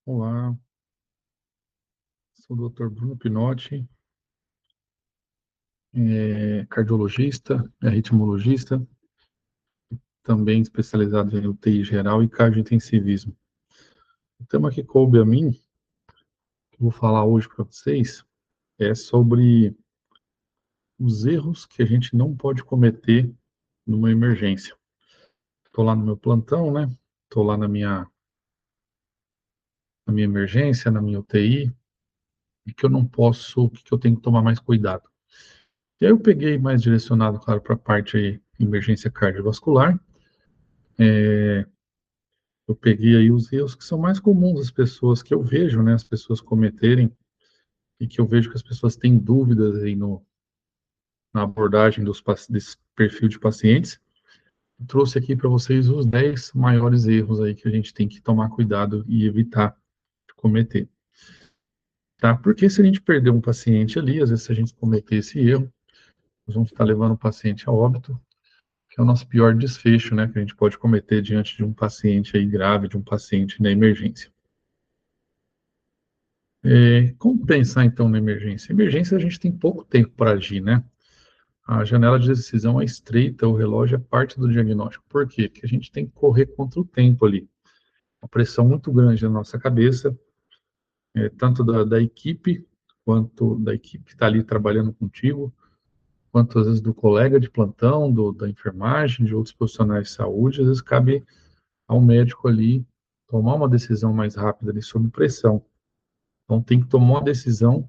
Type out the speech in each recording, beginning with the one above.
Olá, sou o Dr. Bruno Pinotti, cardiologista, arritmologista, também especializado em UTI geral e cardiointensivismo. O tema que coube a mim, que eu vou falar hoje para vocês, é sobre os erros que a gente não pode cometer numa emergência. Estou lá no meu plantão, né? Estou lá na minha emergência, na minha UTI, e que eu não posso, que eu tenho que tomar mais cuidado. E aí eu peguei mais direcionado, claro, para a parte aí, emergência cardiovascular. Eu peguei aí os erros que são mais comuns das pessoas que eu vejo, né, as pessoas cometerem e que eu vejo que as pessoas têm dúvidas aí na abordagem desse perfil de pacientes. Eu trouxe aqui para vocês os 10 maiores erros aí que a gente tem que tomar cuidado e evitar de cometer, tá? Porque se a gente perder um paciente ali, às vezes se a gente cometer esse erro, nós vamos estar levando o paciente a óbito, que é o nosso pior desfecho, né, que a gente pode cometer diante de um paciente aí grave, de um paciente na emergência. Como pensar então na emergência? Emergência a gente tem pouco tempo para agir, né? A janela de decisão é estreita, o relógio é parte do diagnóstico. Por quê? Porque a gente tem que correr contra o tempo ali. Uma pressão muito grande na nossa cabeça, tanto da equipe, quanto da equipe que está ali trabalhando contigo, quanto às vezes do colega de plantão, da enfermagem, de outros profissionais de saúde. Às vezes cabe ao médico ali tomar uma decisão mais rápida ali sob pressão. Então tem que tomar uma decisão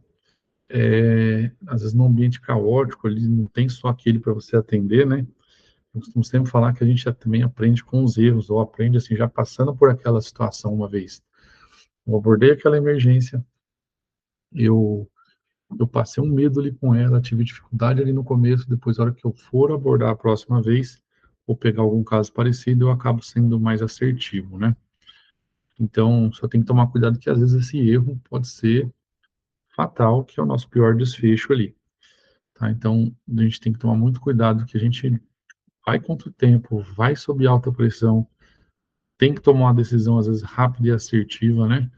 às vezes num ambiente caótico, ali não tem só aquele para você atender, né? Eu costumo sempre falar que a gente já também aprende com os erros, ou aprende assim, já passando por aquela situação uma vez. Eu abordei aquela emergência, eu, eu passei um medo ali com ela, tive dificuldade ali no começo, depois, na hora que eu for abordar a próxima vez, ou pegar algum caso parecido, eu acabo sendo mais assertivo, né? Então, só tem que tomar cuidado que às vezes esse erro pode ser fatal, que é o nosso pior desfecho ali. Tá? Então, a gente tem que tomar muito cuidado que a gente vai contra o tempo, vai sob alta pressão, tem que tomar uma decisão, às vezes, rápida e assertiva, né?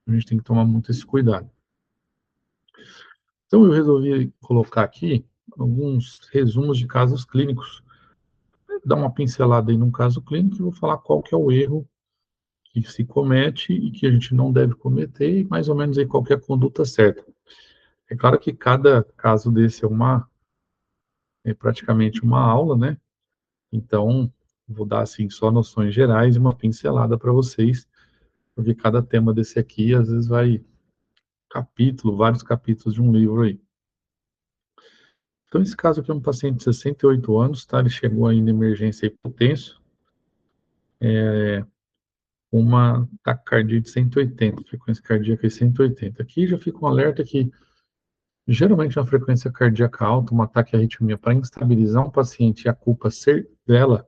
A gente tem que tomar muito esse cuidado. Então, eu resolvi colocar aqui alguns resumos de casos clínicos, dar uma pincelada aí num caso clínico e vou falar qual que é o erro que se comete e que a gente não deve cometer e mais ou menos aí qual que é a conduta certa. É claro que cada caso desse é praticamente uma aula, né? Então, vou dar assim só noções gerais e uma pincelada para vocês, porque cada tema desse aqui às vezes vai capítulo, vários capítulos de um livro aí. Então, esse caso aqui é um paciente de 68 anos, tá? Ele chegou aí na emergência hipotenso, uma taquicardia de 180, frequência cardíaca de 180. Aqui já fica um alerta que, geralmente, uma frequência cardíaca alta, um ataque à arritmia, para instabilizar um paciente e a culpa ser dela,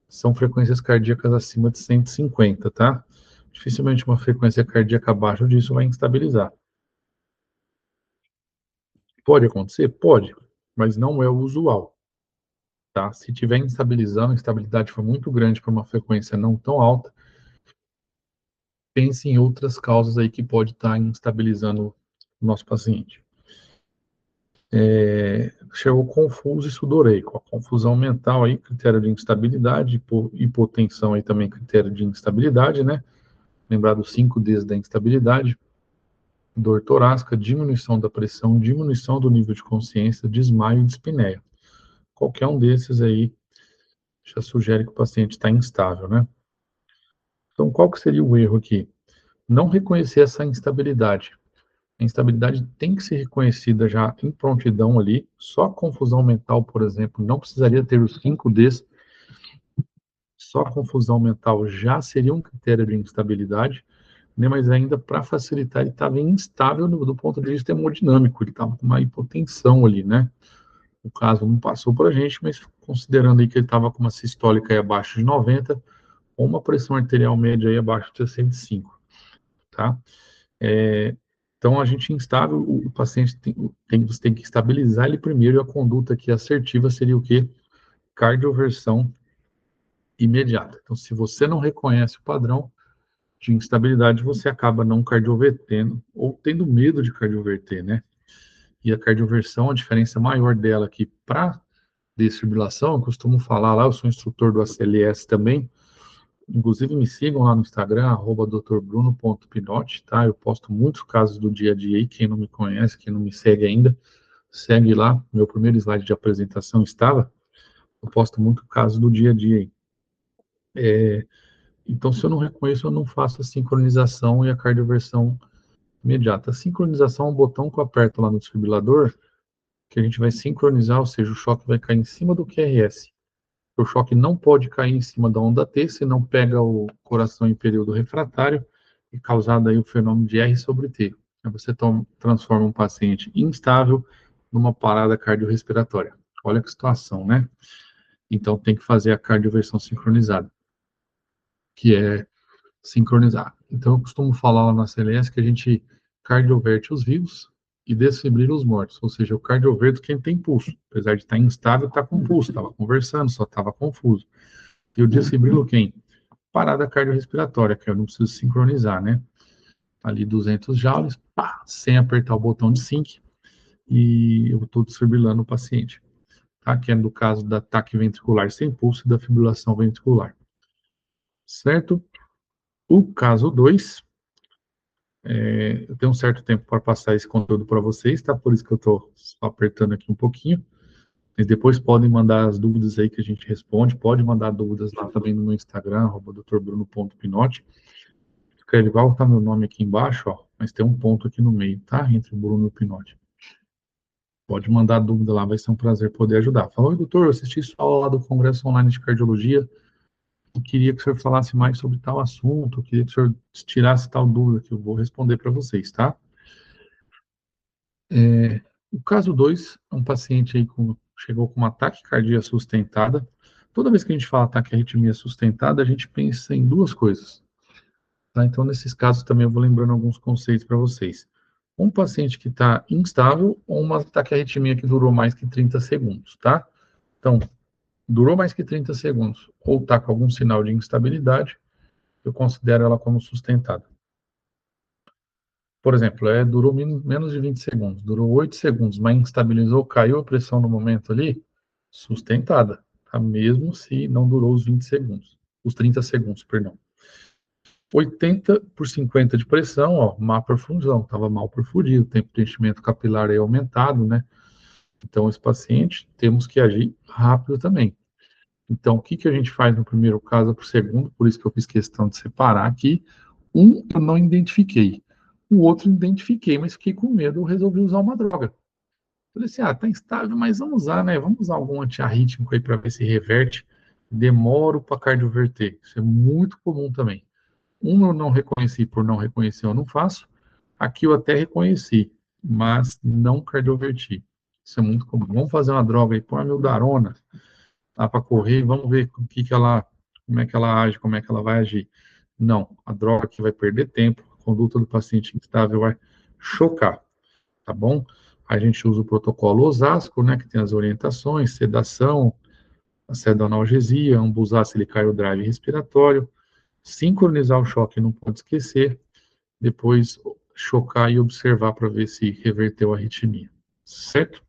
são frequências cardíacas acima de 150, tá? Dificilmente uma frequência cardíaca abaixo disso vai instabilizar. Pode acontecer? Pode, mas não é o usual, tá? Se tiver instabilizando, a instabilidade for muito grande para uma frequência não tão alta, pense em outras causas aí que pode estar instabilizando o nosso paciente. Chegou confuso e sudoreico. A confusão mental aí, critério de instabilidade, hipotensão aí também critério de instabilidade, né? Lembrar dos 5 Ds da instabilidade. Dor torácica, diminuição da pressão, diminuição do nível de consciência, desmaio e dispneia. Qualquer um desses aí já sugere que o paciente está instável, né? Então, qual que seria o erro aqui? Não reconhecer essa instabilidade. A instabilidade tem que ser reconhecida já em prontidão ali. Só a confusão mental, por exemplo, não precisaria ter os 5 Ds. Só a confusão mental já seria um critério de instabilidade, né? Mas ainda para facilitar, ele estava instável do ponto de vista hemodinâmico, ele estava com uma hipotensão ali, né? O caso não passou para a gente, mas considerando aí que ele estava com uma sistólica aí abaixo de 90, ou uma pressão arterial média aí abaixo de 65, tá? É, então, a gente instável, o paciente você tem que estabilizar ele primeiro, e a conduta aqui assertiva seria o quê? Cardioversão imediata. Então, se você não reconhece o padrão, de instabilidade, você acaba não cardiovertendo ou tendo medo de cardioverter, né? E a cardioversão, a diferença maior dela aqui para desfibrilação, eu costumo falar lá, eu sou instrutor do ACLS também, inclusive me sigam lá no Instagram, @drbruno.pinotti, tá? Eu posto muitos casos do dia a dia aí, quem não me conhece, quem não me segue ainda, segue lá, meu primeiro slide de apresentação estava, eu posto muito casos do dia a dia aí. Então, se eu não reconheço, eu não faço a sincronização e a cardioversão imediata. A sincronização é um botão que eu aperto lá no desfibrilador, que a gente vai sincronizar, ou seja, o choque vai cair em cima do QRS. O choque não pode cair em cima da onda T, senão pega o coração em período refratário e causado aí o fenômeno de R sobre T. Aí você transforma um paciente instável numa parada cardiorrespiratória. Olha que situação, né? Então tem que fazer a cardioversão sincronizada, que é sincronizar. Então eu costumo falar lá na CLS que a gente cardioverte os vivos e desfibrila os mortos, ou seja, o cardioverto quem tem pulso, apesar de estar instável, está com pulso, estava conversando, só estava confuso. E o desfibrilo quem? Parada cardiorrespiratória, que eu não preciso sincronizar, né? Ali 200 joules, pá, sem apertar o botão de sync, e eu estou desfibrilando o paciente, tá? Que é no caso da ataque ventricular sem pulso e da fibrilação ventricular, certo? O caso 2, eu tenho um certo tempo para passar esse conteúdo para vocês, tá? Por isso que eu estou apertando aqui um pouquinho. E depois podem mandar as dúvidas aí que a gente responde. Pode mandar dúvidas lá também no meu Instagram, @drbruno.pinotti. Escreve igual tá meu nome aqui embaixo, ó, mas tem um ponto aqui no meio, tá? Entre o Bruno e o Pinotti. Pode mandar dúvida lá, vai ser um prazer poder ajudar. Fala, oi, doutor, eu assisti sua aula lá do Congresso Online de Cardiologia e queria que o senhor falasse mais sobre tal assunto, eu queria que o senhor tirasse tal dúvida que eu vou responder para vocês, tá? O caso 2 é um paciente aí chegou com uma ataque cardíaco sustentada. Toda vez que a gente fala ataque arritmia sustentada, a gente pensa em duas coisas. Tá? Então, nesses casos também eu vou lembrando alguns conceitos para vocês. Um paciente que está instável ou uma taquiarritmia que durou mais que 30 segundos, tá? Então, durou mais que 30 segundos ou está com algum sinal de instabilidade, eu considero ela como sustentada. Por exemplo, durou menos de 20 segundos, durou 8 segundos, mas instabilizou, caiu a pressão no momento ali, sustentada, tá? Mesmo se não durou os 20 segundos, os 30 segundos, perdão. 80 por 50 de pressão, ó, má perfusão, estava mal perfundido, tempo de enchimento capilar é aumentado, né? Então, esse paciente, temos que agir rápido também. Então, o que que a gente faz no primeiro caso para o segundo, por isso que eu fiz questão de separar aqui. Um, eu não identifiquei. O outro, identifiquei, mas fiquei com medo, eu resolvi usar uma droga. Falei assim, tá instável, mas vamos usar, né? Vamos usar algum antiarrítmico aí para ver se reverte. Demoro para cardioverter. Isso é muito comum também. Um eu não reconheci, por não reconhecer eu não faço. Aqui eu até reconheci, mas não cardioverti. Isso é muito comum. Vamos fazer uma droga aí, põe a mildarona lá para correr, vamos ver como é que ela age, como é que ela vai agir. Não, a droga aqui vai perder tempo, a conduta do paciente instável vai chocar, tá bom? A gente usa o protocolo Osasco, né, que tem as orientações, sedação, acetoanalgesia, ambusar se ele cai o drive respiratório, sincronizar o choque, não pode esquecer, depois chocar e observar para ver se reverteu a arritmia, certo?